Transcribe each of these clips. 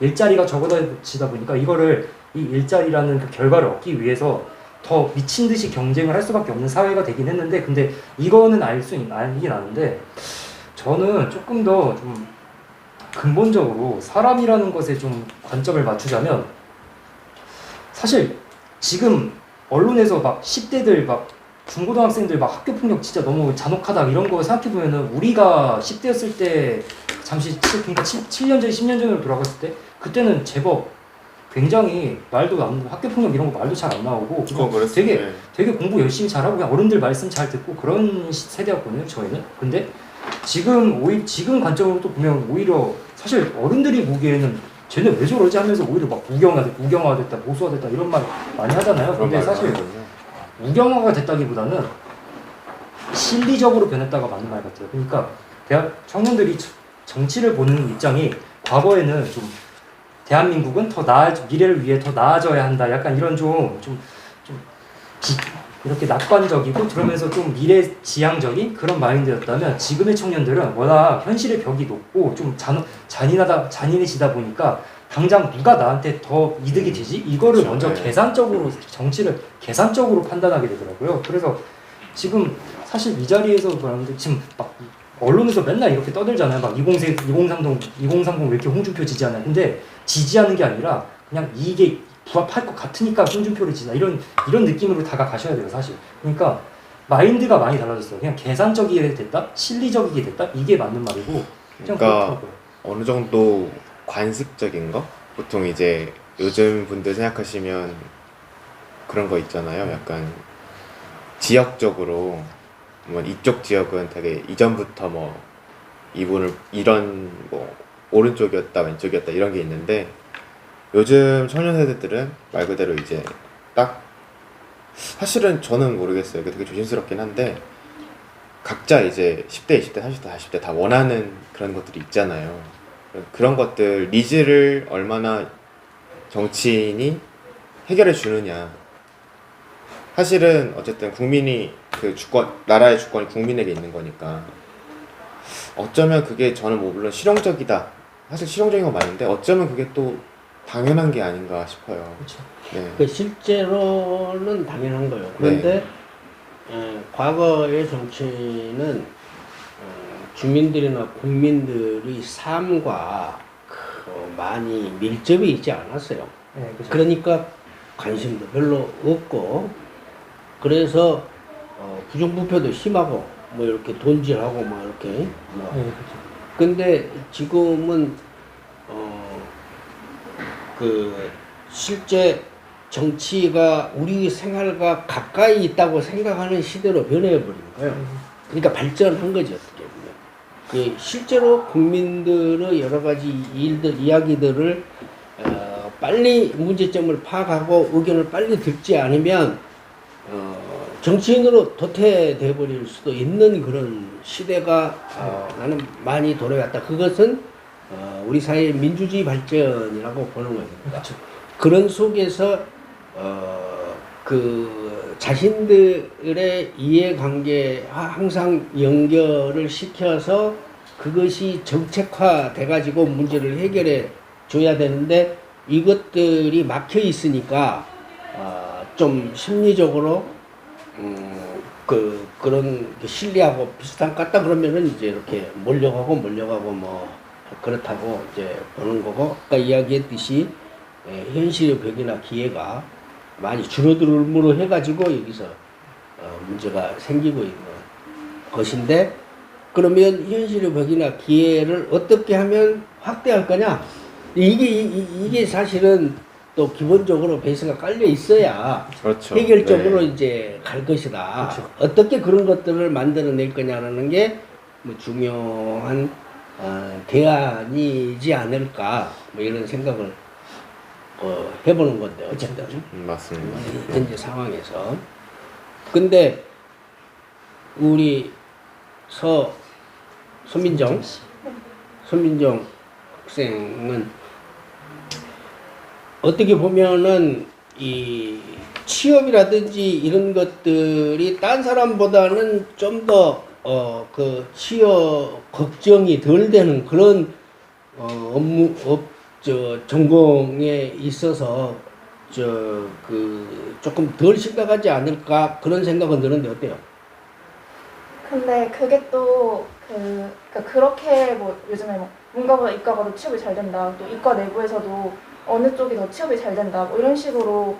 일자리가 적어지다 보니까 이거를 이 일자리라는 그 결과를 얻기 위해서 더 미친 듯이 경쟁을 할 수밖에 없는 사회가 되긴 했는데 근데 이거는 알긴 아는데 저는 조금 더 좀 근본적으로 사람이라는 것에 좀 관점을 맞추자면 사실 지금 언론에서 막 10대들 막 중고등학생들 막 학교 폭력 진짜 너무 잔혹하다 이런 거 생각해 보면은 우리가 10대였을 때 잠시 그러니까 7년 전, 10년 전으로 돌아갔을 때 그때는 제법 굉장히 말도 안 학교 폭력 이런 거 말도 잘 안 나오고 되게 공부 열심히 잘하고 그냥 어른들 말씀 잘 듣고 그런 세대였거든요 저희는. 근데 지금 관점으로 또 보면 오히려 사실 어른들이 보기에는 쟤는 왜 저러지 하면서 오히려 막 우경화됐다 보수화됐다 이런 말 많이 하잖아요. 근데 사실 우경화가 됐다기보다는 실리적으로 변했다가 맞는 말 같아요. 그러니까 대학 청년들이 정치를 보는 입장이 과거에는 좀 대한민국은 미래를 위해 더 나아져야 한다. 약간 이런 이렇게 낙관적이고 그러면서 좀 미래지향적인 그런 마인드였다면 지금의 청년들은 워낙 현실의 벽이 높고 좀 잔인해지다 보니까 당장 누가 나한테 더 이득이 되지? 이거를 그렇죠. 먼저 계산적으로 정치를 계산적으로 판단하게 되더라고요. 그래서 지금 사실 이 자리에서 그러는데 지금 막 언론에서 맨날 이렇게 떠들잖아요. 막 2030 왜 이렇게 홍준표 지지하냐. 근데 지지하는 게 아니라 그냥 이게 부합할 것 같으니까 홍준표를 지지다. 이런 느낌으로 다가가셔야 돼요, 사실. 그러니까 마인드가 많이 달라졌어요. 그냥 계산적이게 됐다, 실리적이게 됐다. 이게 맞는 말이고. 그러니까 어느 정도 관습적인 거? 보통 이제 요즘 분들 생각하시면 그런 거 있잖아요. 약간 지역적으로 뭐 이쪽 지역은 되게 이전부터 뭐 이분을 이런 뭐 오른쪽이었다 왼쪽이었다 이런 게 있는데 요즘 청년 세대들은 말 그대로 이제 딱 사실은 저는 모르겠어요. 이게 되게 조심스럽긴 한데 각자 이제 10대, 20대, 30대, 40대 다 원하는 그런 것들이 있잖아요. 그런 것들 니즈를 얼마나 정치인이 해결해 주느냐. 사실은 어쨌든 국민이 그 나라의 주권이 국민에게 있는 거니까 어쩌면 그게 저는 뭐 물론 실용적이다. 사실 실용적인 건 맞는데 어쩌면 그게 또 당연한 게 아닌가 싶어요. 그렇죠. 네. 실제로는 당연한 거예요. 그런데 과거의 정치는 주민들이나 국민들의 삶과 많이 밀접이 있지 않았어요. 네, 그렇죠. 그러니까 관심도 별로 없고 그래서 부정부패도 심하고 뭐 이렇게 돈질하고 막 이렇게 뭐. 네, 그렇죠. 근데 지금은 실제 정치가 우리 생활과 가까이 있다고 생각하는 시대로 변해버린 거예요. 그러니까 발전한 거죠, 어떻게 보면. 실제로 국민들의 여러 가지 이야기들을 빨리 문제점을 파악하고 의견을 빨리 듣지 않으면 정치인으로 도태돼 버릴 수도 있는 그런 시대가 나는 많이 돌아왔다. 그것은 우리 사회의 민주주의 발전이라고 보는 거예요. 그렇죠. 그런 속에서 자신들의 이해관계와 항상 연결을 시켜서 그것이 정책화돼 가지고 문제를 해결해 줘야 되는데 이것들이 막혀 있으니까 좀 심리적으로 그런 실리하고 비슷한 것 같다 그러면은 이제 이렇게 몰려가고 뭐 그렇다고 이제 보는 거고, 아까 이야기했듯이 현실의 벽이나 기회가 많이 줄어들므로 해가지고 여기서 문제가 생기고 있는 것인데, 그러면 현실의 벽이나 기회를 어떻게 하면 확대할 거냐? 이게 사실은 또 기본적으로 베이스가 깔려 있어야 그렇죠. 해결적으로 네. 이제 갈 것이다. 그렇죠. 어떻게 그런 것들을 만들어낼 거냐라는 게 뭐 중요한 대안이지 않을까, 뭐 이런 생각을 해보는 건데, 어쨌든 맞습니다. 현재 상황에서. 근데 우리 서민정 학생은 어떻게 보면은 이 취업이라든지 이런 것들이 딴 사람보다는 좀 더 취업 걱정이 덜 되는 그런 저 전공에 있어서 조금 덜 심각하지 않을까 그런 생각은 드는데 어때요? 근데 그게 또 그러니까 그렇게 뭐 요즘에 뭐 문과보다 이과가 더 취업이 잘 된다. 또 이과 내부에서도 어느 쪽이 더 취업이 잘 된다. 뭐 이런 식으로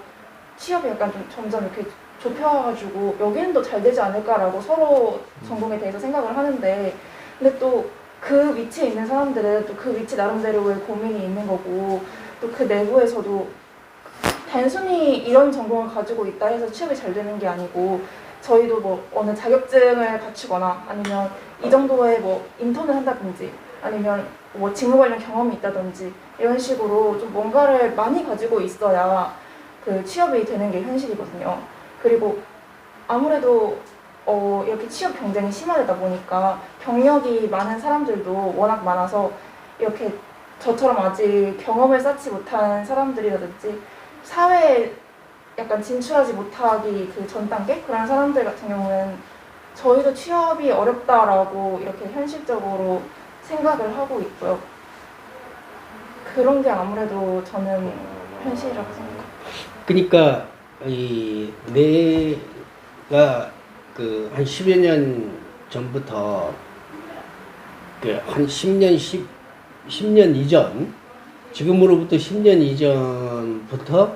취업이 약간 좀 점점 이렇게 좁혀가지고 여기는 더 잘 되지 않을까라고 서로 전공에 대해서 생각을 하는데 근데 또 그 위치에 있는 사람들은 또 그 위치 나름대로의 고민이 있는 거고 또 그 내부에서도 단순히 이런 전공을 가지고 있다 해서 취업이 잘 되는 게 아니고 저희도 뭐 어느 자격증을 갖추거나 아니면 이 정도의 뭐 인턴을 한다든지 아니면 뭐 직무 관련 경험이 있다든지 이런 식으로 좀 뭔가를 많이 가지고 있어야 그 취업이 되는 게 현실이거든요. 그리고 아무래도 이렇게 취업 경쟁이 심화되다 보니까 경력이 많은 사람들도 워낙 많아서 이렇게 저처럼 아직 경험을 쌓지 못한 사람들이라든지 사회에 약간 진출하지 못하기 그 전 단계 그런 사람들 같은 경우는 저희도 취업이 어렵다라고 이렇게 현실적으로 생각을 하고 있고요. 그런 게 아무래도 저는 현실이라고 생각합니다. 그러니까 이 내가 그 한 10여 년 전부터 그 한 10년 이전 지금으로부터 10년 이전부터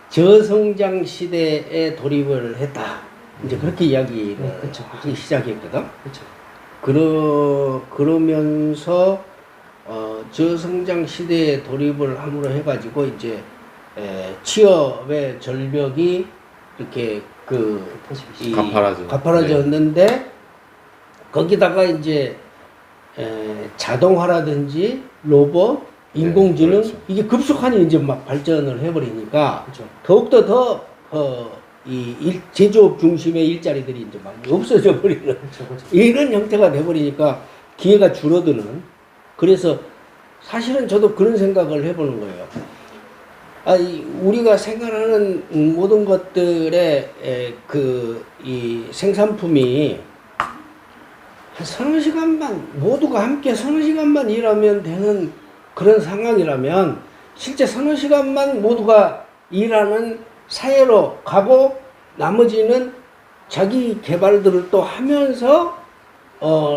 저성장 시대에 돌입을 했다. 이제 그렇게 이야기를 그쵸. 하기 시작했거든. 그렇죠. 그러면서 저성장 시대에 돌입을 함으로 해가지고 이제 취업의 절벽이 이렇게 가파라졌는데 거기다가 이제 자동화라든지 로봇, 인공지능 그렇죠. 이게 급속하니 이제 막 발전을 해버리니까 그렇죠. 더욱더 제조업 중심의 일자리들이 이제 막 없어져 버리는 그렇죠. 이런 형태가 돼버리니까 기회가 줄어드는. 그래서 사실은 저도 그런 생각을 해보는 거예요. 우리가 생활하는 모든 것들의 이 생산품이 한 서너 시간만 모두가 함께 서너 시간만 일하면 되는 그런 상황이라면 실제 서너 시간만 모두가 일하는 사회로 가고 나머지는 자기 개발들을 또 하면서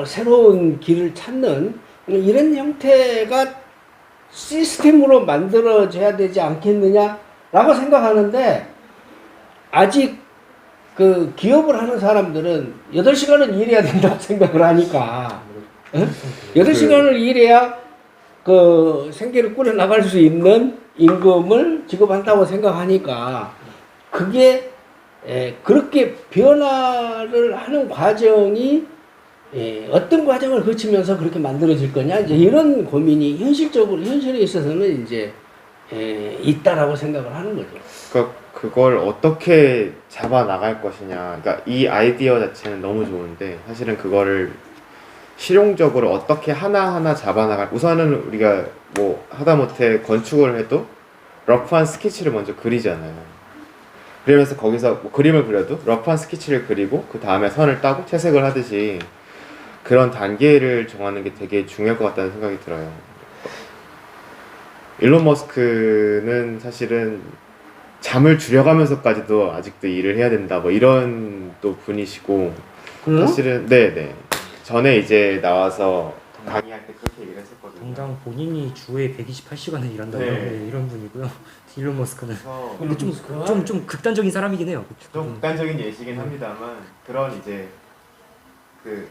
새로운 길을 찾는 이런 형태가 시스템으로 만들어져야 되지 않겠느냐라고 생각하는데 아직 그 기업을 하는 사람들은 8시간은 일해야 된다고 생각을 하니까 8시간을 일해야 그 생계를 꾸려 나갈 수 있는 임금을 지급한다고 생각하니까 그게 그렇게 변화를 하는 과정이 어떤 과정을 거치면서 그렇게 만들어질 거냐 이제 이런 고민이 현실에 있어서는 이제 있다라고 생각을 하는 거죠. 그러니까 그걸 어떻게 잡아 나갈 것이냐. 그러니까 이 아이디어 자체는 너무 좋은데 사실은 그거를 실용적으로 어떻게 하나하나 잡아 나갈. 우선은 우리가 뭐 하다못해 건축을 해도 러프한 스케치를 먼저 그리잖아요. 그러면서 거기서 뭐 그림을 그려도 러프한 스케치를 그리고 그 다음에 선을 따고 채색을 하듯이 그런 단계를 정하는 게 되게 중요할 것 같다는 생각이 들어요. 일론 머스크는 사실은 잠을 줄여가면서까지도 아직도 일을 해야 된다 뭐 이런 또 분이시고 사실은 네네 전에 이제 나와서 강의할 때 그렇게 얘기를 했었거든요. 당장 본인이 주에 128시간을 일한다고 이런 분이고요. 일론 머스크는. 근데 좀 극단적인 사람이긴 해요. 좀 극단적인 예시긴 합니다만 그런 이제 그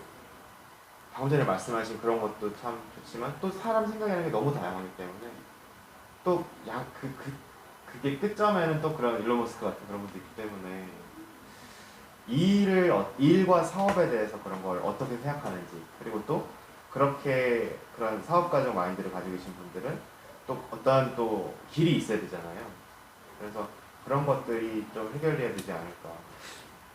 방금 전에 말씀하신 그런 것도 참 좋지만 또 사람 생각이라는 게 너무 다양하기 때문에 또 그게 끝점에는 또 그런 일론 머스크 같은 그런 분도 있기 때문에 일과 사업에 대해서 그런 걸 어떻게 생각하는지 그리고 또 그렇게 그런 사업 과정 마인드를 가지고 계신 분들은 또 어떠한 또 길이 있어야 되잖아요. 그래서 그런 것들이 좀 해결돼야 되지 않을까.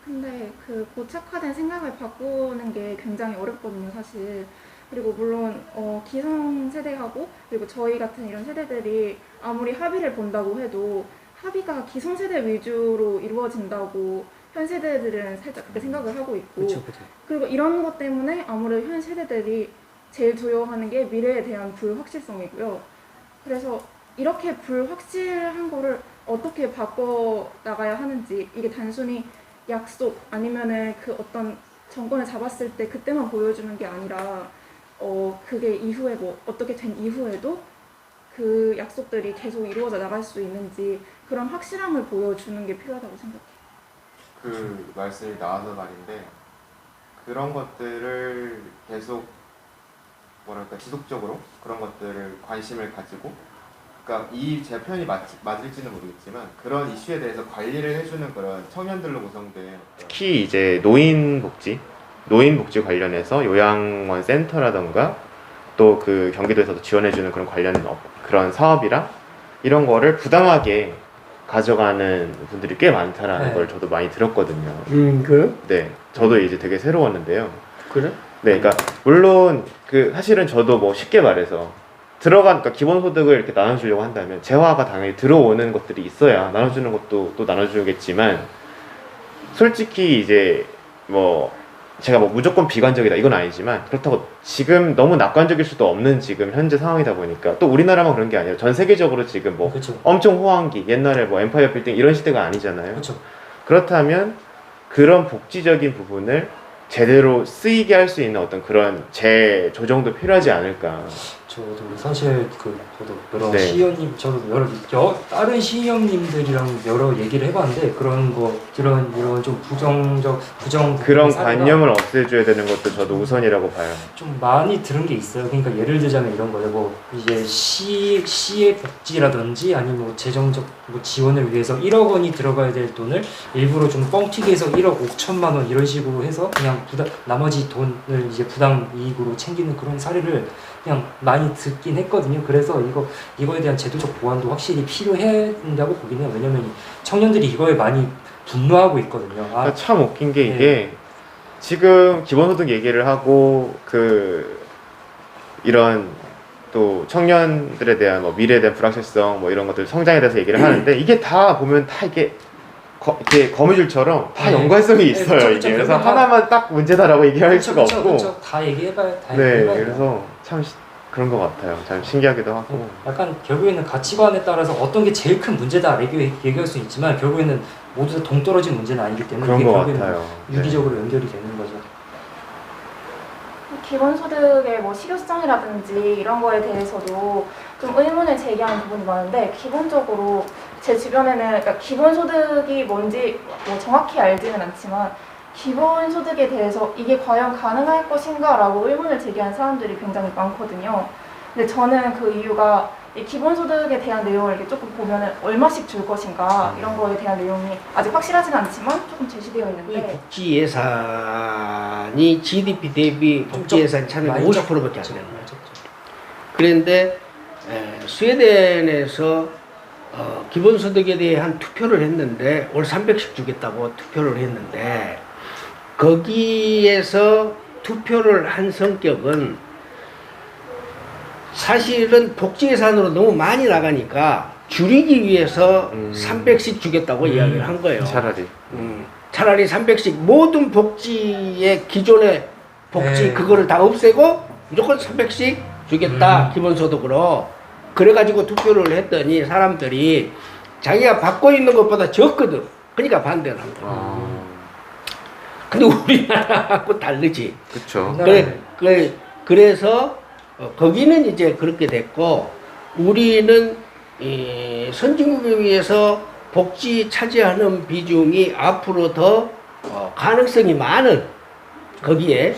근데 그 고착화된 생각을 바꾸는 게 굉장히 어렵거든요, 사실. 그리고 물론 기성 세대하고 그리고 저희 같은 이런 세대들이 아무리 합의를 본다고 해도 합의가 기성 세대 위주로 이루어진다고 현 세대들은 살짝 그렇게 생각을 하고 있고 그렇죠. 그리고 이런 것 때문에 아무래도 현 세대들이 제일 두려워하는 게 미래에 대한 불확실성이고요. 그래서 이렇게 불확실한 거를 어떻게 바꿔 나가야 하는지, 이게 단순히 약속 아니면은 그 어떤 정권을 잡았을 때 그때만 보여주는 게 아니라 그게 이후에 뭐 어떻게 된 이후에도 그 약속들이 계속 이루어져 나갈 수 있는지 그런 확실함을 보여주는 게 필요하다고 생각해요. 그 말씀이 나와서 말인데 그런 것들을 계속 뭐랄까 지속적으로 그런 것들을 관심을 가지고 그러니까 제 표현이 맞을지는 모르겠지만 그런 이슈에 대해서 관리를 해주는 그런 청년들로 구성된 특히 이제 노인 복지 관련해서 요양원 센터라던가 또 그 경기도에서도 지원해주는 그런 관련 그런 사업이랑 이런 거를 부당하게 가져가는 분들이 꽤 많다라는 네. 걸 저도 많이 들었거든요. 그래? 네, 저도 이제 되게 새로웠는데요. 그래? 네, 그러니까 물론 그 사실은 저도 뭐 쉽게 말해서 그러니까 기본소득을 이렇게 나눠주려고 한다면 재화가 당연히 들어오는 것들이 있어야 나눠주는 것도 또 나눠주겠지만 솔직히 이제 뭐 제가 뭐 무조건 비관적이다 이건 아니지만 그렇다고 지금 너무 낙관적일 수도 없는 지금 현재 상황이다 보니까 또 우리나라만 그런 게 아니라 전 세계적으로 지금 뭐 그렇죠. 엄청 호황기 옛날에 뭐 엠파이어 빌딩 이런 시대가 아니잖아요. 그렇죠. 그렇다면 그런 복지적인 부분을 제대로 쓰이게 할 수 있는 어떤 그런 재조정도 필요하지 않을까. 저도 사실 저도 여러 네. 시의원님, 저도 다른 시의원님들이랑 여러 얘기를 해봤는데 그런 좀 부정 그런 사례가 관념을 없애줘야 되는 것도 저도 우선이라고 봐요. 좀 많이 들은 게 있어요. 그러니까 예를 들자면 이런 거예요. 뭐 이제 시의 복지라든지 아니면 뭐 재정적 뭐 지원을 위해서 1억 원이 들어가야 될 돈을 일부러 좀 뻥튀기 해서 1억 5천만 원 이런 식으로 해서 그냥 나머지 돈을 이제 부당 이익으로 챙기는 그런 사례를 그냥 많이 듣긴 했거든요. 그래서 이거에 대한 제도적 보완도 확실히 필요해야 된다고 보긴 해요. 왜냐면 청년들이 이거에 많이 분노하고 있거든요. 그러니까 참 웃긴 게 이게 지금 기본소득 얘기를 하고 이런 또 청년들에 대한 뭐 미래에 대한 불확실성 뭐 이런 것들 성장에 대해서 얘기를 하는데 이게 다 보면 다 이게 이렇게 거미줄처럼 다 연관성이 있어요. 그쵸, 이게 그래서 그쵸. 하나만 딱 문제다라고 얘기할 수가 없고. 다 얘기해봐야 네, 그래서 참 그런 것 같아요. 참 신기하기도 하고. 약간 결국에는 가치관에 따라서 어떤 게 제일 큰 문제다 얘기할 수 있지만 결국에는 모두 다 동떨어진 문제는 아니기 때문에 그런 이게 것 결국에는 같아요. 유기적으로 연결이 되는 거죠. 기본소득의 뭐 실효성이라든지 이런 거에 대해서도 좀 의문을 제기하는 부분이 많은데, 기본적으로 제 주변에는 그러니까 기본소득이 뭔지 뭐 정확히 알지는 않지만 기본소득에 대해서 이게 과연 가능할 것인가 라고 의문을 제기하는 사람들이 굉장히 많거든요. 근데 저는 그 이유가 이 기본소득에 대한 내용을 이렇게 조금 보면은 얼마씩 줄 것인가 이런 거에 대한 내용이 아직 확실하진 않지만 조금 제시되어 이 있는데, 복지 예산이 GDP 대비 복지 예산 차는 50%밖에 안 되는 거예요. 그런데 스웨덴에서 기본소득에 대한 투표를 했는데 올 300씩 주겠다고 투표를 했는데 거기에서 투표를 한 성격은 사실은 복지 예산으로 너무 많이 나가니까 줄이기 위해서 300씩 주겠다고 이야기를 한 거예요. 차라리 300씩 모든 복지의 기존의 복지 그거를 다 없애고 무조건 300씩 주겠다 기본소득으로. 그래가지고 투표를 했더니 사람들이 자기가 받고 있는 것보다 적거든. 그러니까 반대를 한 거야. 근데 우리나라하고 다르지. 그렇죠. 그래서 거기는 이제 그렇게 됐고, 우리는 이 선진국에 비해서 복지 차지하는 비중이 앞으로 더 가능성이 많은, 거기에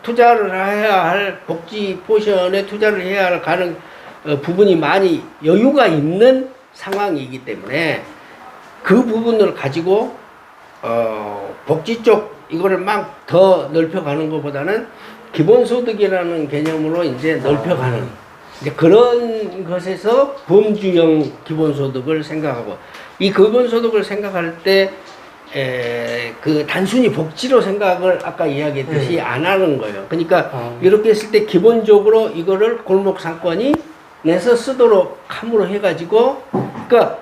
투자를 해야 할 복지 포션에 투자를 해야 할 부분이 많이 여유가 있는 상황이기 때문에 그 부분을 가지고 복지 쪽 이거를 막 더 넓혀가는 것보다는 기본소득이라는 개념으로 이제 넓혀가는 이제 그런 것에서 범주형 기본소득을 생각하고, 이 기본소득을 생각할 때 그 단순히 복지로 생각을 아까 이야기했듯이 안 하는 거예요. 그러니까 이렇게 했을 때 기본적으로 이거를 골목 상권이 내서 쓰도록 함으로 해가지고, 그러니까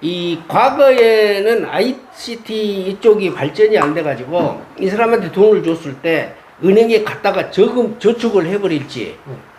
이 과거에는 ICT 이쪽이 발전이 안 돼가지고 이 사람한테 돈을 줬을 때 은행에 갖다가 저축을 해버릴지,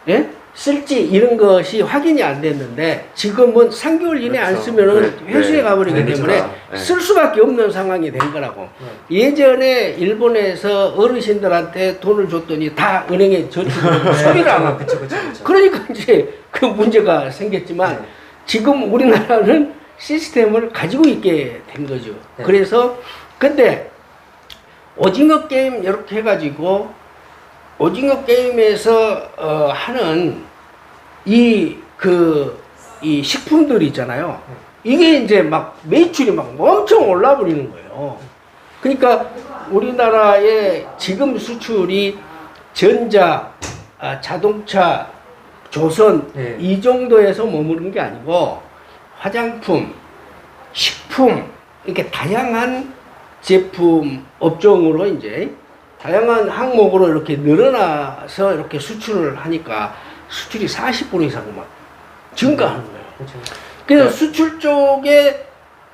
예? 쓸지 이런 것이 확인이 안 됐는데 지금은 3개월 이내 안 그렇죠. 쓰면은 네, 회수해 네. 가버리기 네, 때문에 그렇죠. 네. 쓸 수밖에 없는 상황이 된 거라고. 네. 예전에 일본에서 어르신들한테 돈을 줬더니 다 은행에 저축을 소리를 안 하고. 그쵸, 그쵸, 그쵸. 그러니까 이제 그 문제가 생겼지만 네. 지금 우리나라는 시스템을 가지고 있게 된 거죠. 네. 그래서 근데 오징어 게임 이렇게 해가지고 오징어 게임에서 하는 이 식품들 있잖아요. 이게 이제 막 매출이 막 엄청 올라 버리는 거예요. 그러니까 우리나라의 지금 수출이 전자, 자동차, 조선 네. 이 정도에서 머무르는 게 아니고 화장품, 식품 이렇게 다양한 제품 업종으로 이제 다양한 항목으로 이렇게 늘어나서 이렇게 수출을 하니까 수출이 40% 이상 막 증가하는 거예요. 그쵸. 그래서 수출 쪽에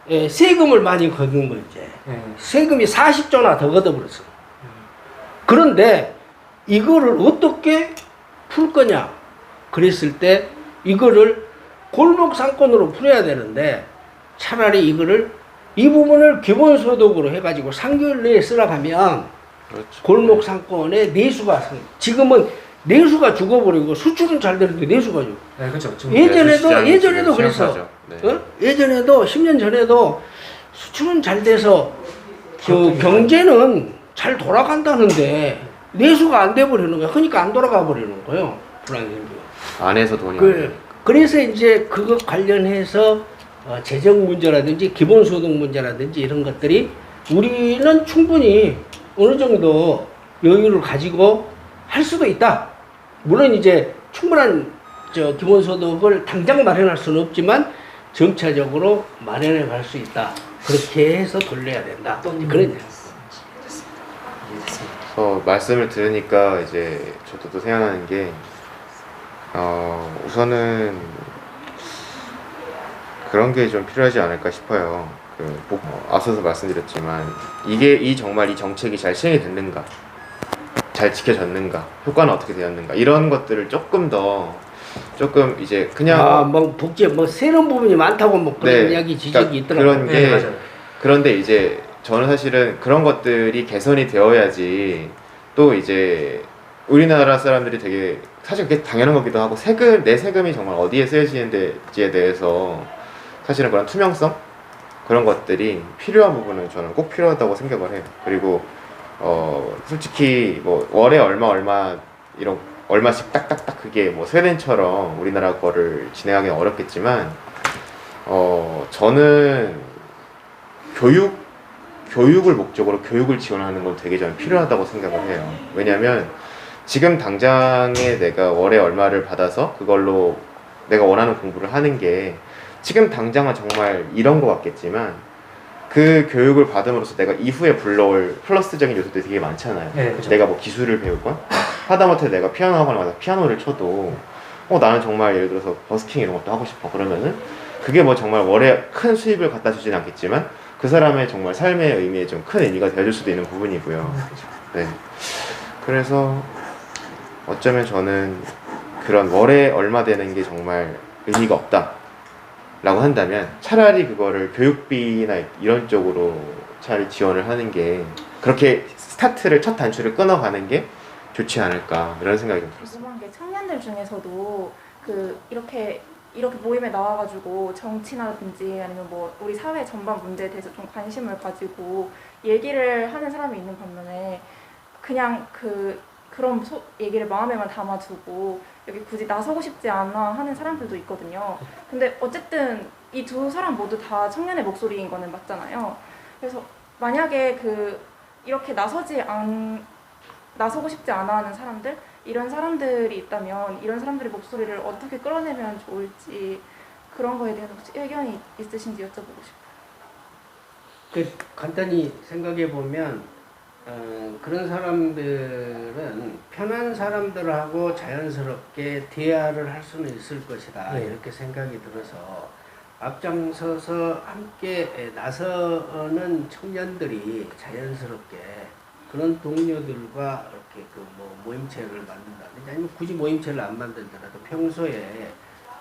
세금을 많이 걷는 거 이제 네. 세금이 40조나 더 걷어버렸어. 그런데 이거를 어떻게 풀 거냐? 그랬을 때 이거를 골목 상권으로 풀어야 되는데 차라리 이거를 이 부분을 기본소득으로 해가지고 3개월 내에 쓰라고 하면 그렇죠. 골목 상권의 내수가 지금은 내수가 죽어버리고 수출은 잘 되는데 내수가 죽어. 네, 그쵸. 지금 예전에도 그랬어. 네. 어? 예전에도 10년 전에도 수출은 잘 돼서 그 경제는 잘 돌아간다는데 내수가 안 돼 버리는 거야. 그러니까 안 돌아가 버리는 거예요. 불안정이. 안에서 돈이 안 돼요. 그래서 이제 그것 관련해서 재정 문제라든지 기본소득 문제라든지 이런 것들이 우리는 충분히 어느 정도 여유를 가지고 할 수도 있다. 물론 이제 충분한 기본소득을 당장 마련할 수는 없지만 점차적으로 마련해 갈 수 있다. 그렇게 해서 돌려야 된다. 그런 얘기. 그래서 말씀을 들으니까 이제 저도 또 생각나는 게 우선은 그런 게 좀 필요하지 않을까 싶어요. 앞서서 말씀드렸지만 이 정말 이 정책이 잘 시행이 됐는가, 잘 지켜졌는가, 효과는 어떻게 되었는가 이런 것들을 조금 이제 그냥 뭐 복제 새로운 부분이 많다고 뭐 그런 네, 이야기 지적이 그러니까 있더라고요. 그런 게 네, 맞아요. 그런데 이제 저는 사실은 그런 것들이 개선이 되어야지 또 이제 우리나라 사람들이 되게 사실 그게 당연한 거기도 하고 내 세금이 정말 어디에 쓰여지는지에 대해서 사실은 그런 투명성 그런 것들이 필요한 부분은 저는 꼭 필요하다고 생각을 해요. 그리고 솔직히 뭐 월에 얼마 이런 얼마씩 딱딱딱 그게 뭐 스웨덴처럼 우리나라 거를 진행하기는 어렵겠지만 저는 교육을 목적으로 교육을 지원하는 건 되게 저는 필요하다고 생각을 해요. 왜냐면 지금 당장에 내가 월에 얼마를 받아서 그걸로 내가 원하는 공부를 하는 게 지금 당장은 정말 이런 것 같겠지만 그 교육을 받음으로써 내가 이후에 불러올 플러스적인 요소들이 되게 많잖아요. 네, 그렇죠. 내가 뭐 기술을 배우건 하다못해 내가 피아노 학원을 가서 피아노를 쳐도 나는 정말 예를 들어서 버스킹 이런 것도 하고 싶어. 그러면은 그게 뭐 정말 월에 큰 수입을 갖다 주진 않겠지만 그 사람의 정말 삶의 의미에 좀 큰 의미가 되어줄 수도 있는 부분이고요. 네. 그래서 어쩌면 저는 그런 월에 얼마 되는 게 정말 의미가 없다 라고 한다면 차라리 그거를 교육비나 이런 쪽으로 차라리 지원을 하는 게 그렇게 첫 단추를 끊어가는 게 좋지 않을까 이런 생각이 좀 들었어요. 궁금한 게 청년들 중에서도 이렇게 모임에 나와가지고 정치나든지 아니면 뭐 우리 사회 전반 문제에 대해서 좀 관심을 가지고 얘기를 하는 사람이 있는 반면에 그냥 그런 얘기를 마음에만 담아두고 여기 굳이 나서고 싶지 않아 하는 사람들도 있거든요. 근데 어쨌든 이 두 사람 모두 다 청년의 목소리인 거는 맞잖아요. 그래서 만약에 이렇게 나서고 싶지 않아 하는 사람들, 이런 사람들이 있다면 이런 사람들의 목소리를 어떻게 끌어내면 좋을지 그런 거에 대해서 혹시 의견이 있으신지 여쭤보고 싶어요. 간단히 생각해 보면 그런 사람들은 편한 사람들하고 자연스럽게 대화를 할 수는 있을 것이다. 네. 이렇게 생각이 들어서 앞장서서 함께 나서는 청년들이 자연스럽게 그런 동료들과 이렇게 그 뭐 모임체를 만든다든지 아니면 굳이 모임체를 안 만들더라도 평소에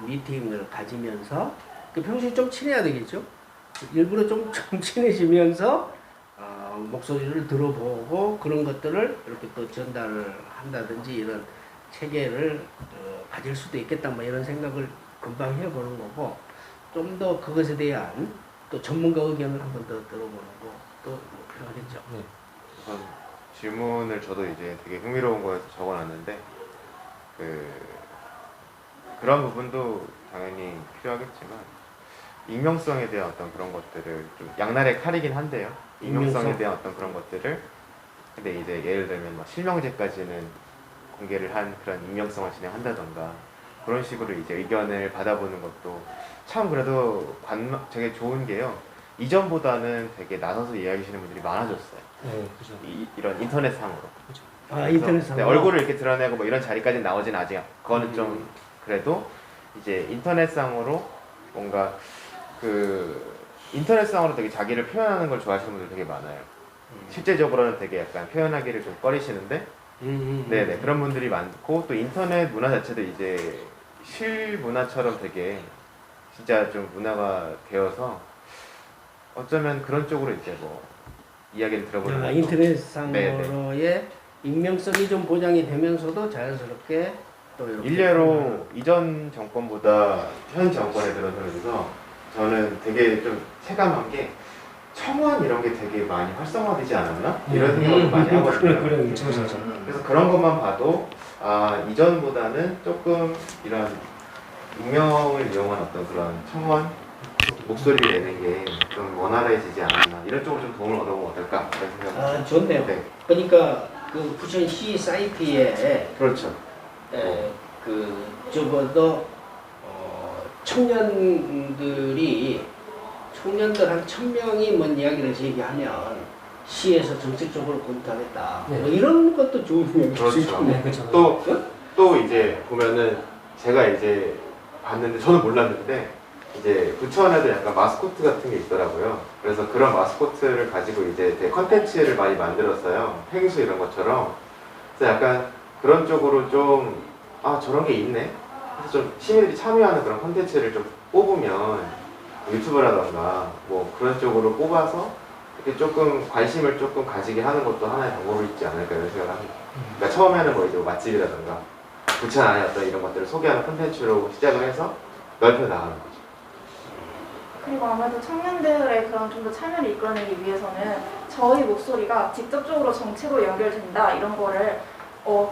미팅을 가지면서 그 평소에 좀 친해야 되겠죠. 일부러 좀 친해지면서 목소리를 들어보고 그런 것들을 이렇게 또 전달을 한다든지 이런 체계를 가질 수도 있겠다 뭐 이런 생각을 금방 해보는 거고 좀 더 그것에 대한 또 전문가 의견을 한 번 더 들어보는 거또 필요하겠죠. 네. 우선 질문을 저도 이제 되게 흥미로운 거에서 적어놨는데 그런 부분도 당연히 필요하겠지만 익명성에 대한 어떤 그런 것들을 좀 양날의 칼이긴 한데요. 익명성에 대한 어떤 그런 것들을 근데 이제 예를 들면 막 실명제까지는 공개를 한 그런 익명성을 진행한다던가 그런 식으로 이제 의견을 받아보는 것도 참 그래도 되게 좋은 게요. 이전보다는 되게 나서서 이야기하시는 분들이 많아졌어요. 네, 그죠. 이런 인터넷상으로. 인터넷상으로. 네, 얼굴을 이렇게 드러내고 뭐 이런 자리까지는 나오진 아직 그거는 좀 그래도 이제 인터넷상으로 뭔가 인터넷상으로 되게 자기를 표현하는 걸 좋아하시는 분들 되게 많아요. 실제적으로는 되게 약간 표현하기를 좀 꺼리시는데 네네 그런 분들이 많고 또 인터넷 문화 자체도 이제 실문화처럼 되게 진짜 좀 문화가 되어서 어쩌면 그런 쪽으로 이제 뭐 이야기를 들어보는 것도 인터넷상으로의 익명성이 좀 보장이 되면서도 자연스럽게 또 이렇게 일례로 이전 정권보다 현 정권에 들어서면서 저는 되게 좀 체감한 게 청원 이런 게 되게 많이 활성화되지 않았나? 이런 생각을 많이 하거든요. 그래서 그런 것만 봐도 이전보다는 조금 이런 익명을 이용한 어떤 그런 청원 목소리를 내는 게 좀 원활해지지 않았나 이런 쪽으로 좀 도움을 얻어보면 어떨까 이런 생각을 좋네요. 네. 그러니까 그 부천시 사이트에 그렇죠. 그 적어도 청년들 한 1000명이 뭔 이야기를 제기하면 시에서 정책적으로 검토하겠다. 네. 뭐 이런 것도 좋은 이야기일 수 그렇죠. 있겠네요. 네, 그렇죠. 또 이제 보면은 제가 이제 봤는데 저는 몰랐는데 이제 부천에도 약간 마스코트 같은 게 있더라고요. 그래서 그런 마스코트를 가지고 이제 되게 컨텐츠를 많이 만들었어요. 펭수 이런 것처럼. 그래서 약간 그런 쪽으로 좀 저런 게 있네. 그래서 좀 시민들이 참여하는 그런 컨텐츠를 좀 뽑으면 유튜브라던가 뭐 그런 쪽으로 뽑아서 이렇게 조금 관심을 조금 가지게 하는 것도 하나의 방법이 있지 않을까 이런 생각을 합니다. 그러니까 처음에는 뭐 이제 맛집이라던가 부천 안에 어떤 이런 것들을 소개하는 콘텐츠로 시작을 해서 넓혀 나가는 거죠. 그리고 아무래도 청년들의 그런 좀 더 참여를 이끌어내기 위해서는 저희 목소리가 직접적으로 정책으로 연결된다 이런 거를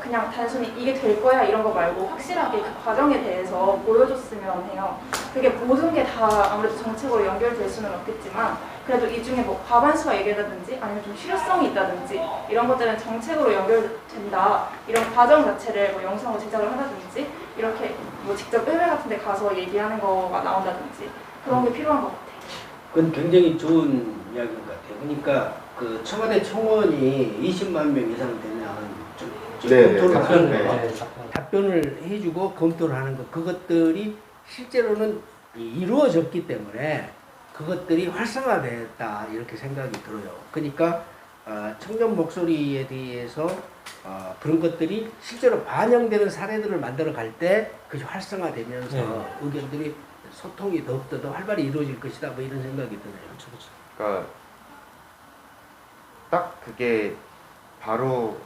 그냥 단순히 이게 될 거야 이런 거 말고 확실하게 그 과정에 대해서 보여줬으면 해요. 그게 모든 게 다 아무래도 정책으로 연결될 수는 없겠지만 그래도 이 중에 뭐 과반수가 얘기하다든지 아니면 좀 실효성이 있다든지 이런 것들은 정책으로 연결된다 이런 과정 자체를 뭐 영상으로 제작을 하다든지 이렇게 뭐 직접 의회 같은 데 가서 얘기하는 거가 나온다든지 그런 게 필요한 것 같아요. 그건 굉장히 좋은 이야기인 것 같아요. 그러니까 그 청와대 청원이 20만 명 이상 되면 좀 검토를 하는 거, 답변을 해주고 검토를 하는 거, 그것들이 실제로는 이루어졌기 때문에 그것들이 활성화됐다 이렇게 생각이 들어요. 그러니까 청년 목소리에 대해서 그런 것들이 실제로 반영되는 사례들을 만들어 갈 때 그것이 활성화되면서 의견들이 소통이 더욱더 활발히 이루어질 것이다 뭐 이런 생각이 드네요. 그렇죠. 그러니까 딱 그게 바로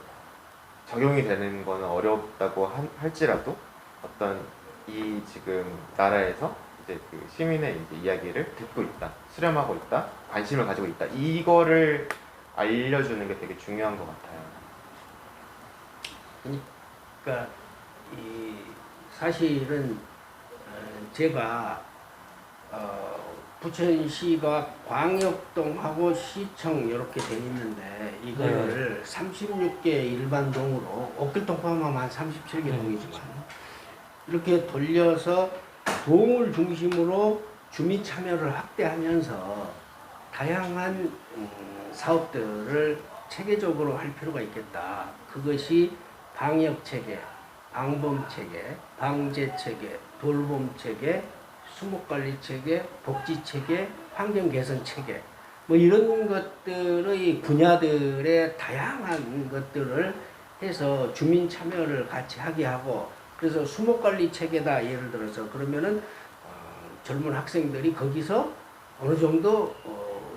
적용이 되는 거는 어렵다고 할지라도 어떤 이 지금 나라에서 이제 그 시민의 이제 이야기를 듣고 있다, 수렴하고 있다, 관심을 가지고 있다 이거를 알려주는 게 되게 중요한 것 같아요. 그러니까 이 사실은 제가 부천시가 광역동하고 시청 이렇게 돼 있는데 이거를 36개 일반동으로 옥길동 포함하면 한 37개 동이지만 이렇게 돌려서 동을 중심으로 주민 참여를 확대하면서 다양한 사업들을 체계적으로 할 필요가 있겠다. 그것이 방역 체계, 방범 체계, 방제 체계, 돌봄 체계, 수목관리 체계, 복지 체계, 환경 개선 체계 뭐 이런 것들의 분야들의 다양한 것들을 해서 주민 참여를 같이 하게 하고 그래서 수목관리 체계다 예를 들어서 그러면은 젊은 학생들이 거기서 어느 정도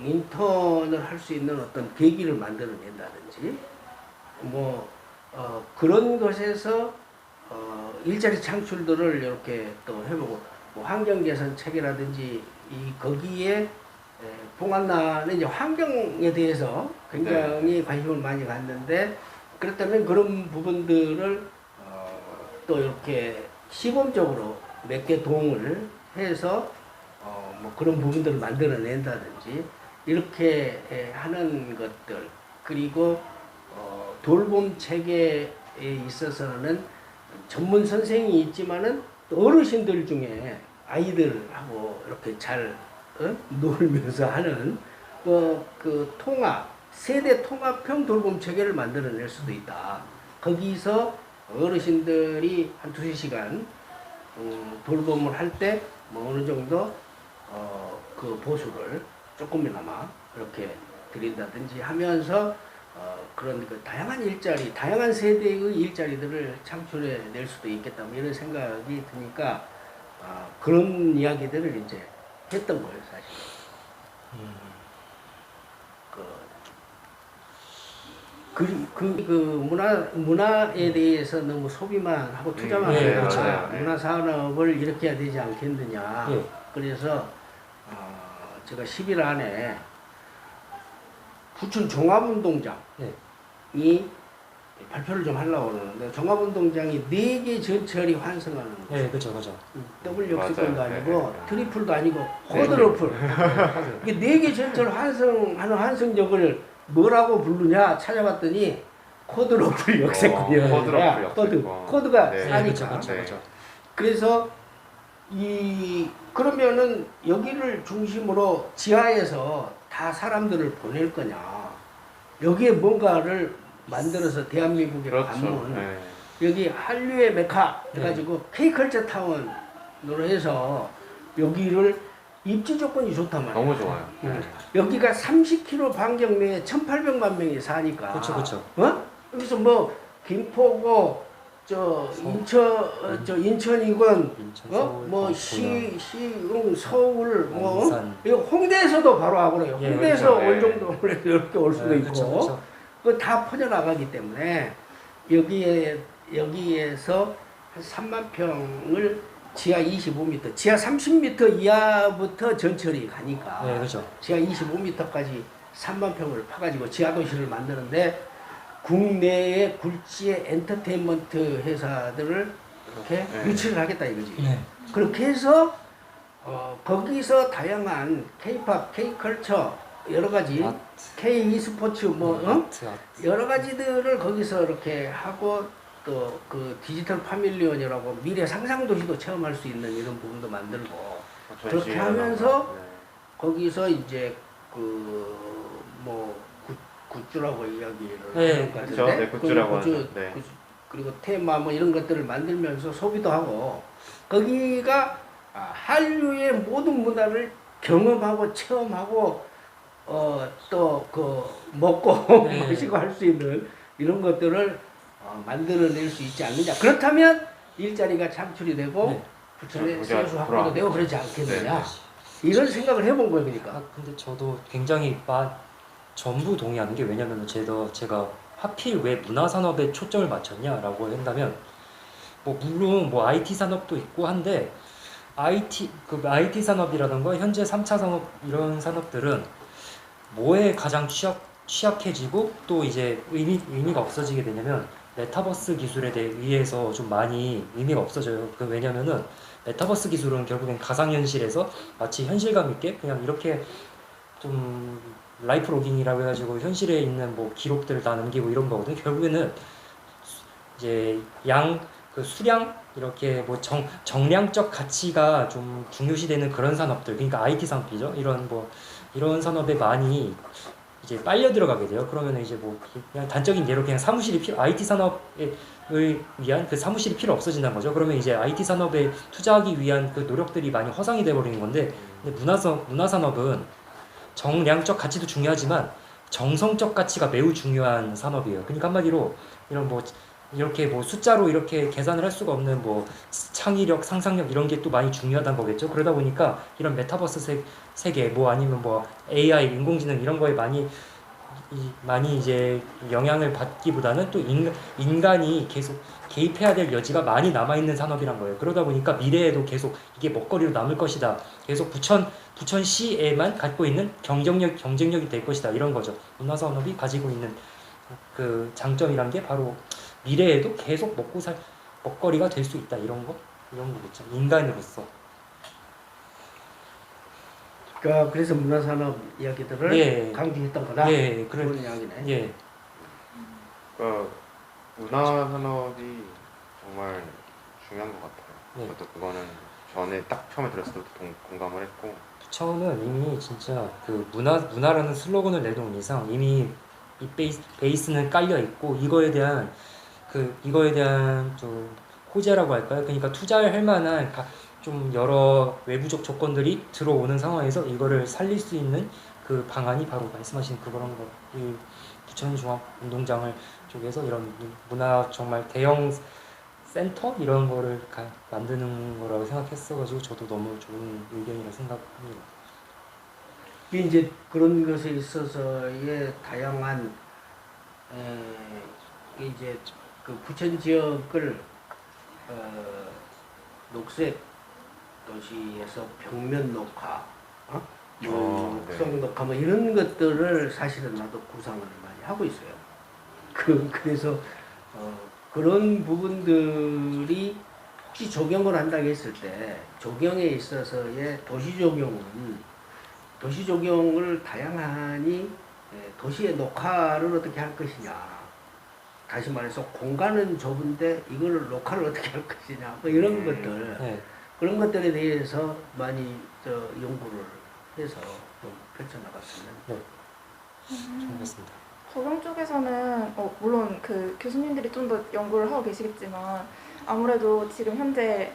인턴을 할 수 있는 어떤 계기를 만들어낸다든지 뭐 그런 것에서 일자리 창출들을 이렇게 또 해보고 뭐 환경 개선 체계라든지 이 거기에 봉안나는 이제 환경에 대해서 굉장히 관심을 많이 갖는데 그렇다면 그런 부분들을 또 이렇게 시범적으로 몇 개 동을 해서 뭐 그런 부분들을 만들어낸다든지 이렇게 하는 것들 그리고 돌봄 체계에 있어서는 전문 선생이 있지만은 또 어르신들 중에 아이들하고 이렇게 잘 놀면서 하는 그 통합 세대 통합형 돌봄 체계를 만들어낼 수도 있다. 거기서 어르신들이 한 2-3시간 돌봄을 할 때 뭐 어느 정도 그 보수를 조금이나마 이렇게 드린다든지 하면서 그런 그 다양한 일자리, 다양한 세대의 일자리들을 창출해 낼 수도 있겠다 뭐 이런 생각이 드니까 그런 이야기들을 이제 했던 거예요 사실. 그 문화에 대해서 너무 소비만 하고 투자만 예, 하다가 그렇죠. 문화 산업을 이렇게 해야 되지 않겠느냐. 예. 그래서 제가 10일 안에 부천 종합운동장이 발표를 좀 하려고 그러는데 종합운동장이 4개 전철이 환승하는 거죠. 네, 그렇죠, 그렇죠. 더블 역세권도 맞아요. 아니고 네. 트리플도 아니고 쿼드러플. 이게 4개 전철 환승하는 환승역을 뭐라고 부르냐 찾아봤더니 쿼드러플 역세권이야. 쿼드러플 역세권. 코드가 네. 싸니까. 그렇죠, 그렇죠, 네. 그렇죠. 그래서 그러면은 여기를 중심으로 지하에서 다 사람들을 보낼 거냐? 여기에 뭔가를 만들어서 대한민국에 그렇죠. 가면 네. 여기 한류의 메카 해가지고 K컬처 타운으로 해서 여기를 입지 조건이 좋단 말이야. 너무 좋아요. 네. 여기가 30km 반경 내에 1,800만 명이 사니까. 그렇죠, 그렇죠. 여기서 뭐 김포고 인천이건 인천, 뭐 서울 뭐 안산. 이거 홍대에서도 바로 하고 그래요. 예, 홍대에서 그렇죠. 원정동으로 이렇게 올 수도 네, 있고. 그렇죠, 그렇죠. 그 다 퍼져나가기 때문에 여기에서 한 3만 평을 지하 25m, 지하 30m 이하부터 전철이 가니까 네, 그렇죠. 지하 25m까지 3만 평을 파가지고 지하 도시를 만드는데 국내의 굴지의 엔터테인먼트 회사들을 이렇게 네. 유치를 하겠다 이거지. 네. 그렇게 해서 거기서 다양한 K-팝, K-컬처 여러 가지 아트. K-e스포츠 아트. 여러 가지들을 거기서 이렇게 하고 또 그 디지털 파밀리온이라고 미래 상상 도시도 체험할 수 있는 이런 부분도 만들고 그렇게 하면서 거기서 이제 굿즈라고 이야기를 네, 하는 것 그렇죠. 같은데 네, 굿즈라고 굿즈, 하죠. 네. 굿즈, 그리고 테마 뭐 이런 것들을 만들면서 소비도 하고 거기가 한류의 모든 문화를 경험하고 체험하고 또 그 먹고 네. 마시고 할 수 있는 이런 것들을 만들어낼 수 있지 않느냐. 그렇다면 일자리가 창출이 되고 네. 부천에 그렇죠. 세수 확보도 되고 그러지 않겠느냐. 네. 이런 생각을 해본 거예요, 그러니까. 근데 저도 굉장히 전부 동의하는 게 왜냐면 제가 하필 왜 문화산업에 초점을 맞췄냐라고 한다면 뭐 물론 뭐 IT 산업도 있고 한데 IT 산업이라던가 현재 3차 산업 이런 산업들은 뭐에 가장 취약해지고 또 이제 의미가 없어지게 되냐면 메타버스 기술에 의해서 좀 많이 의미가 없어져요. 왜냐면은 메타버스 기술은 결국엔 가상현실에서 마치 현실감 있게 그냥 이렇게 좀 라이프 로깅이라고 해가지고 현실에 있는 뭐 기록들을 다 남기고 이런 거거든요. 결국에는 이제 수량 이렇게 뭐 정량적 가치가 좀 중요시되는 그런 산업들, 그러니까 IT 산업이죠. 이런 산업에 많이 이제 빨려 들어가게 돼요. 그러면 이제 뭐 그냥 단적인 예로 그냥 IT 산업을 위한 그 사무실이 필요 없어진다는 거죠. 그러면 이제 IT 산업에 투자하기 위한 그 노력들이 많이 허상이 돼 버리는 건데, 근데 문화 산업은 정량적 가치도 중요하지만 정성적 가치가 매우 중요한 산업이에요. 그러니까 한마디로 이런 뭐 이렇게 뭐 숫자로 이렇게 계산을 할 수가 없는 뭐 창의력, 상상력 이런 게 또 많이 중요하다는 거겠죠. 그러다 보니까 이런 메타버스 세계 뭐 아니면 뭐 AI, 인공지능 이런 거에 많이 이제 영향을 받기보다는 또 인간이 계속 개입해야 될 여지가 많이 남아있는 산업이란 거예요. 그러다 보니까 미래에도 계속 이게 먹거리로 남을 것이다. 계속 부천시에만 갖고 있는 경쟁력이 될 것이다. 이런 거죠. 문화산업이 가지고 있는 그 장점이란 게 바로 미래에도 계속 먹거리가 될 수 있다. 이런 거겠죠. 인간으로서. 그러니까 그래서 문화산업 이야기들을 예. 강조했던 거다. 예, 그런 이야기네. 예. 문화 산업이 정말 중요한 것 같아요. 네. 저도 그거는 전에 딱 처음에 들었을 때부터 공감을 했고 부천은 이미 진짜 그 문화라는 슬로건을 내놓은 이상 이미 이 베이스는 깔려 있고 이거에 대한 좀 호재라고 할까요? 그러니까 투자할 만한 좀 여러 외부적 조건들이 들어오는 상황에서 이거를 살릴 수 있는 그 방안이 바로 말씀하신 그런 거. 이 부천종합운동장을 쪽에서 이런 문화 정말 대형 센터 이런 거를 만드는 거라고 생각했어가지고 저도 너무 좋은 의견이라고 생각합니다. 이게 이제 그런 것에 있어서의 다양한 이게 이제 그 부천 지역을 녹색 도시에서 벽면 녹화, 뭐 네. 흑성 녹화 뭐 이런 것들을 사실은 나도 구상을 많이 하고 있어요. 그래서 그런 부분들이 혹시 적용을 한다고 했을 때 적용에 있어서의 도시 적용을 다양하니 도시의 녹화를 어떻게 할 것이냐. 다시 말해서 공간은 좁은데 이걸 녹화를 어떻게 할 것이냐. 뭐 이런 것들. 네. 그런 것들에 대해서 많이 연구를 해서 좀 펼쳐나갔으면. 네. 좋겠습니다. 적용 쪽에서는 물론 그 교수님들이 좀 더 연구를 하고 계시겠지만 아무래도 지금 현재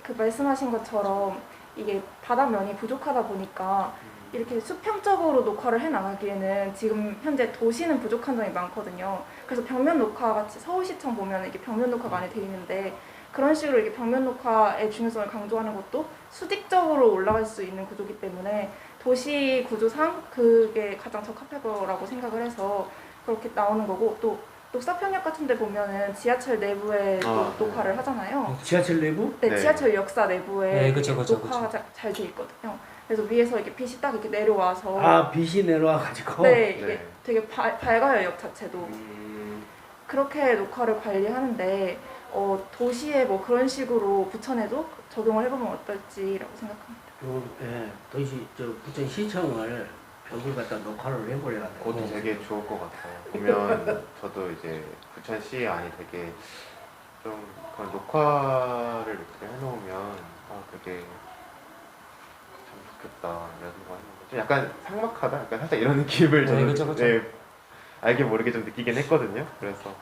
그 말씀하신 것처럼 이게 바다면이 부족하다 보니까 이렇게 수평적으로 녹화를 해 나가기에는 지금 현재 도시는 부족한 점이 많거든요. 그래서 벽면 녹화 같이 서울시청 보면 이렇게 벽면 녹화 많이 돼 있는데 그런 식으로 이렇게 벽면 녹화의 중요성을 강조하는 것도 수직적으로 올라갈 수 있는 구조이기 때문에 도시 구조상 그게 가장 적합할 거라고 생각을 해서 그렇게 나오는 거고 또 녹사평역 같은 데 보면은 지하철 내부에 녹화를 하잖아요. 지하철 내부? 네, 네. 지하철 역사 내부에 네, 그쵸. 녹화가 잘 돼 있거든요. 그래서 위에서 이렇게 빛이 딱 이렇게 내려와서 빛이 내려와가지고. 네, 이게 네. 되게 밝아요, 역 자체도. 그렇게 녹화를 관리하는데 도시에 뭐 그런 식으로 부천에도 적용을 해보면 어떨지라고 생각합니다. 도시 부천시청을 벽을 갖다 녹화를 해보려 하는. 그것도 되게 좋을 것 같아요. 보면 저도 이제 부천시 안이 되게 좀 그런 녹화를 이렇게 해놓으면 되게 참 좋겠다 이런 생각을 했는데 좀 약간 삭막하다? 약간 살짝 이런 느낌을 네, 저는 그쵸. 네, 알게 모르게 좀 느끼긴 했거든요. 그래서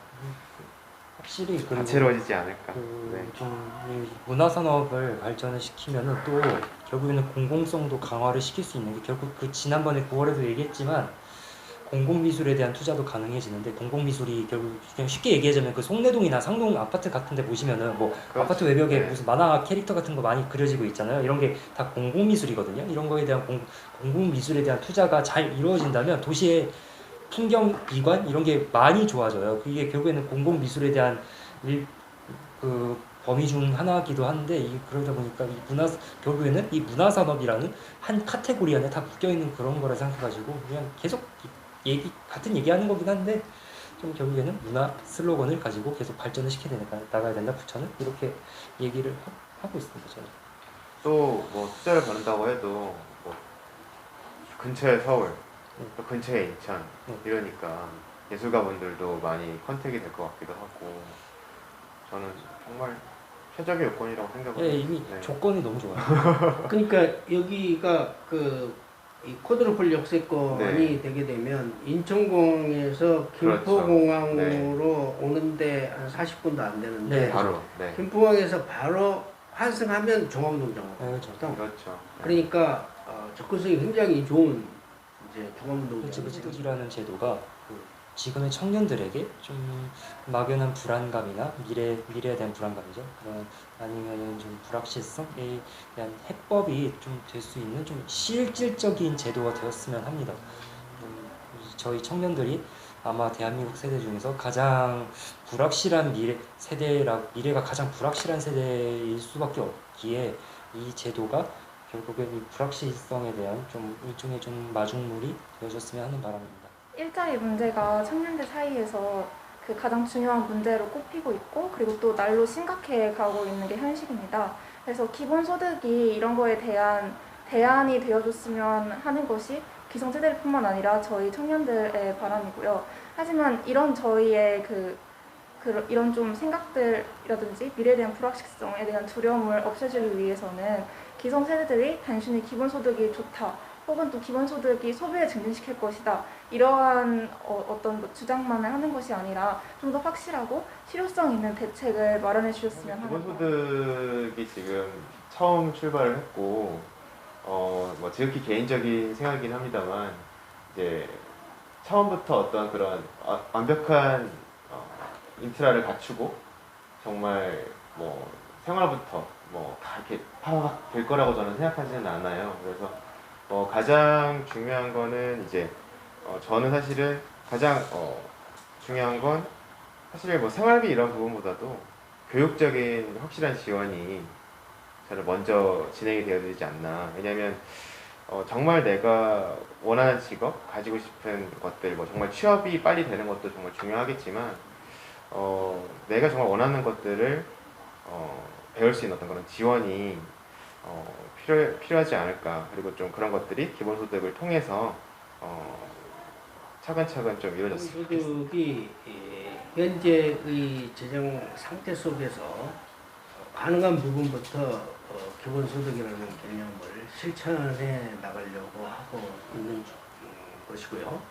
확실히 그리고 다채로워지지 않을까. 네. 좀이 문화산업을 발전을 시키면은 또 결국에는 공공성도 강화를 시킬 수 있는 게 결국 그 지난번에 9월에도 얘기했지만 공공미술에 대한 투자도 가능해지는데 공공미술이 결국 그냥 쉽게 얘기하자면 그 송내동이나 상동 아파트 같은 데 보시면은 뭐 그렇죠. 아파트 외벽에 네. 무슨 만화 캐릭터 같은 거 많이 그려지고 있잖아요. 이런 게 다 공공미술이거든요. 이런 거에 대한 공공미술에 대한 투자가 잘 이루어진다면 도시의 풍경, 미관 이런 게 많이 좋아져요. 그게 결국에는 공공미술에 대한 그 범위 중 하나이기도 한데 그러다 보니까 결국에는 이 문화산업이라는 한 카테고리 안에 다 묶여 있는 그런 거라 생각해가지고 그냥 계속 같은 얘기하는 거긴 한데 좀 결국에는 문화 슬로건을 가지고 계속 발전을 나가야 된다 부천은 이렇게 얘기를 하고 있습니다. 저는. 또 뭐 투자를 받는다고 해도 뭐 근처에 서울, 또 근처에 인천 이러니까 예술가분들도 많이 컨택이 될 것 같기도 하고 저는 정말 최적의 요건이라고 생각을 해요. 이미 네. 조건이 너무 좋아요. 그러니까 여기가 이 쿼드루플 역세권이 네. 되게 되면 인천공에서 김포공항으로 오는데 한 40분도 안 되는데 네. 바로 네. 김포공항에서 바로 환승하면 종합운동장으로 네, 그렇죠. 그렇죠. 네. 그러니까 접근성이 굉장히 좋은 이제 종합운동장 지부소득이라는 제도가 그 지금의 청년들에게 좀 막연한 불안감이나 미래에 대한 불안감이죠. 그런 아니면은 좀 불확실성에 대한 해법이 좀 될 수 있는 좀 실질적인 제도가 되었으면 합니다. 저희 청년들이 아마 대한민국 세대 중에서 가장 불확실한 미래가 가장 불확실한 세대일 수밖에 없기에 이 제도가 결국엔 이 불확실성에 대한 좀 일종의 좀 마중물이 되어줬으면 하는 바람입니다. 일자리 문제가 청년들 사이에서 그 가장 중요한 문제로 꼽히고 있고 그리고 또 날로 심각해 가고 있는 게 현실입니다. 그래서 기본소득이 이런 거에 대한 대안이 되어줬으면 하는 것이 기성세대뿐만 아니라 저희 청년들의 바람이고요. 하지만 이런 저희의 이런 좀 생각들이라든지 미래에 대한 불확실성에 대한 두려움을 없애주기 위해서는 기성세대들이 단순히 기본소득이 좋다 혹은 또 기본소득이 소비를 증진시킬 것이다 이러한 어떤 뭐 주장만을 하는 것이 아니라 좀 더 확실하고 실효성 있는 대책을 마련해 주셨으면 하는 기본소득이 지금 처음 출발을 했고 뭐 지극히 개인적인 생각이긴 합니다만 이제 처음부터 어떤 그런 완벽한 인프라를 갖추고 정말 뭐 생활부터 뭐 다 이렇게 팍 될 거라고 저는 생각하지는 않아요. 그래서 가장 중요한 거는 이제 저는 사실은 가장 중요한 건 사실 뭐 생활비 이런 부분보다도 교육적인 확실한 지원이 저는 먼저 진행이 되어야 되지 않나. 왜냐면 정말 내가 원하는 직업, 가지고 싶은 것들, 뭐 정말 취업이 빨리 되는 것도 정말 중요하겠지만 내가 정말 원하는 것들을 배울 수 있는 어떤 그런 지원이 필요하지 않을까. 그리고 좀 그런 것들이 기본소득을 통해서 차근차근 좀 이루어졌으면 좋겠습니다. 기본소득이 현재의 재정 상태 속에서 가능한 부분부터 기본소득이라는 개념을 실천해 나가려고 하고 있는 것이고요.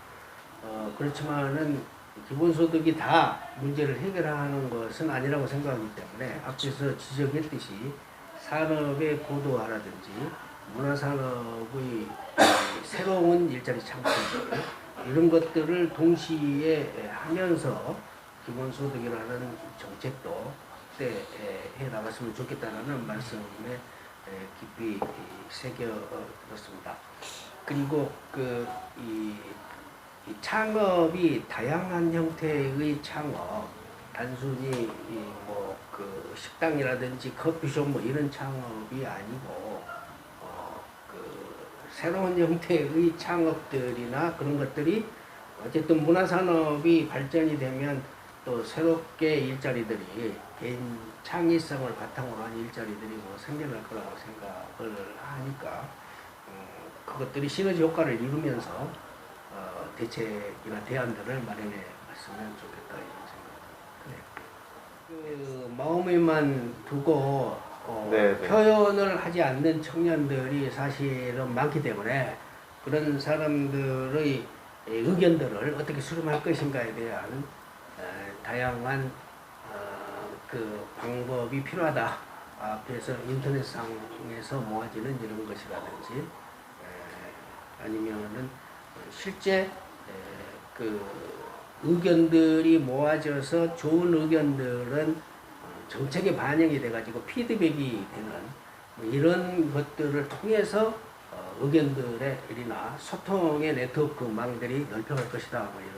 그렇지만은 기본소득이 다 문제를 해결하는 것은 아니라고 생각하기 때문에 앞에서 지적했듯이 산업의 고도화라든지 문화산업의 새로운 일자리 창출들 이런 것들을 동시에 하면서 기본소득이라는 정책도 그때 해 나갔으면 좋겠다는 말씀에 깊이 새겨들었습니다. 그리고 이 창업이 다양한 형태의 창업, 단순히 식당이라든지 커피숍 뭐 이런 창업이 아니고 새로운 형태의 창업들이나 그런 것들이 어쨌든 문화산업이 발전이 되면 또 새롭게 일자리들이 개인 창의성을 바탕으로 한 일자리들이 뭐 생겨날 거라고 생각을 하니까 그것들이 시너지 효과를 이루면서 대책이나 대안들을 마련해 봤으면 좋겠다 이런 생각을 해요. 마음에만 두고 표현을 하지 않는 청년들이 사실은 많기 때문에 그런 사람들의 의견들을 어떻게 수렴할 것인가에 대한 다양한 그 방법이 필요하다. 앞에서 인터넷상에서 모아지는 이런 것이라든지 아니면은 실제 그 의견들이 모아져서 좋은 의견들은 정책에 반영이 돼가지고 피드백이 되는 뭐 이런 것들을 통해서 의견들의 일이나 소통의 네트워크망들이 넓혀갈 것이다. 뭐 이런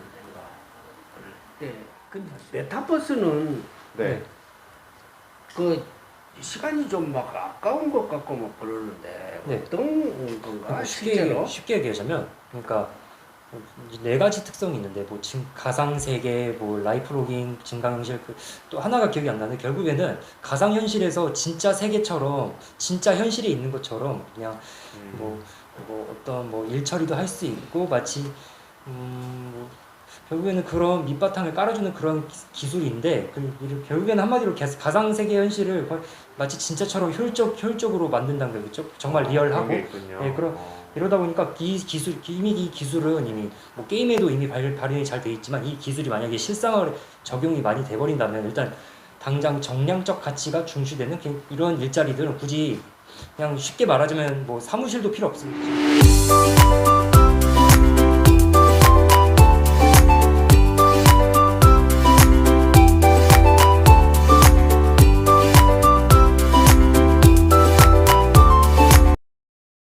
생각을 근데 메타버스는 그 시간이 좀 막 아까운 것 같고 막 그러는데 어떤 건가? 쉽게 얘기하자면 그러니까 네 가지 특성이 있는데 뭐 가상 세계, 뭐 라이프 로깅, 증강현실 또 하나가 기억이 안 나는데 결국에는 가상 현실에서 진짜 세계처럼 진짜 현실에 있는 것처럼 그냥 뭐 어떤 뭐 일 처리도 할 수 있고 마치 결국에는 그런 밑바탕을 깔아주는 그런 기술인데 결국에는 한마디로 가상 세계 현실을 마치 진짜처럼 효율적으로 만든다는 거겠죠. 정말 리얼하고 이러다 보니까 이 기술은 이미 뭐 게임에도 이미 발현이 잘 돼 있지만 이 기술이 만약에 실생활에 적용이 많이 돼버린다면 일단 당장 정량적 가치가 중시되는 이런 일자리들은 굳이 그냥 쉽게 말하자면 뭐 사무실도 필요 없습니다.